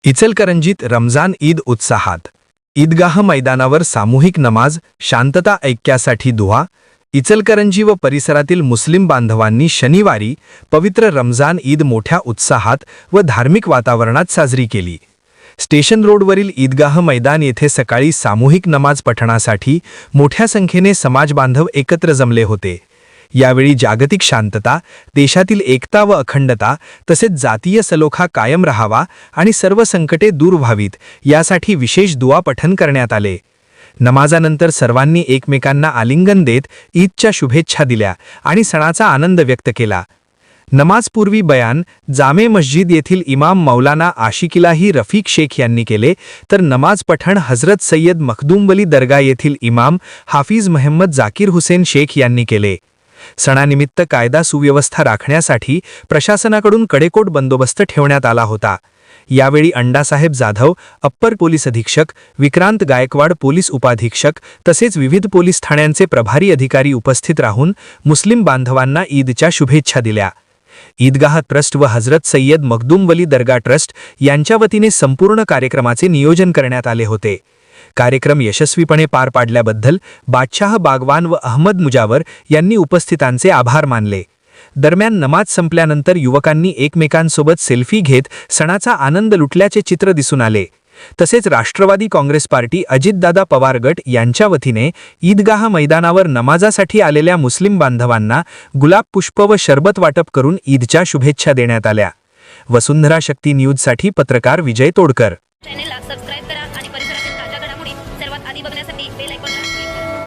इचलकरंजीत रमजान ईद उत्साहात। ईदगाह मैदानावर सामूहिक नमाज, शांतता ऐक्यासाठी दुआ। इचलकरंजी व परिसरातील मुस्लिम बांधवांनी शनिवारी पवित्र रमजान ईद मोठ्या उत्साहात व धार्मिक वातावरणात साजरी केली। स्टेशन रोडवरील ईदगाह मैदान येथे सकाळी सामूहिक नमाज पठणासाठी मोठ्या संख्येने समाजबांधव एकत्र जमले होते। यावेळी जागतिक शांतता, देशातील एकता व अखंडता तसेच जातीय सलोखा कायम राहावा आणि सर्व संकटे दूर व्हावीत यासाठी विशेष दुआ पठण करण्यात आले। नमाजानंतर सर्वांनी एकमेकांना आलिंगन देत ईदच्या शुभेच्छा दिल्या आणि सणाचा आनंद व्यक्त केला। नमाजपूर्वी बयान जामे मस्जिद येथील इमाम मौलाना आशिकिलाही रफीक शेख यांनी केले, तर नमाज पठण हजरत सय्यद मखदूमवली दर्गा येथील इमाम हाफिज महम्मद जाकीर हुसेन शेख यांनी केले। सणानिमित्त कायदा सुव्यवस्था राखण्यासाठी प्रशासनाकडून कडेकोट बंदोबस्त ठेवण्यात आला होता। यावेळी अण्णासाहेब जाधव, अप्पर पोलीस अधीक्षक, विक्रांत गायकवाड पोलीस उपाधीक्षक तसेच विविध पोलीस ठाण्यांचे प्रभारी अधिकारी उपस्थित राहून मुस्लिम बांधवांना ईदच्या शुभेच्छा दिल्या। ईदगाह ट्रस्ट व हजरत सय्यद मखदूमवली दर्गा ट्रस्ट यांच्या वतीने संपूर्ण कार्यक्रमाचे नियोजन करण्यात आले होते। कार्यक्रम यशस्वीपणे पार पाडल्याबद्दल बादशाह बागवान व अहमद मुजावर यांनी उपस्थितांचे आभार मानले। दरम्यान नमाज संपल्यानंतर युवकांनी एकमेकांसोबत सेल्फी घेत सणाचा आनंद लुटल्याचे चित्र दिसून आले। तसेच राष्ट्रवादी काँग्रेस पार्टी अजितदादा पवार गट यांच्या वतीने ईदगाह मैदानावर नमाजासाठी आलेल्या मुस्लिम बांधवांना गुलाब पुष्प व शरबत वाटप करून ईदच्या शुभेच्छा देण्यात आल्या। वसुंधरा शक्ती न्यूजसाठी पत्रकार विजय तोडकर।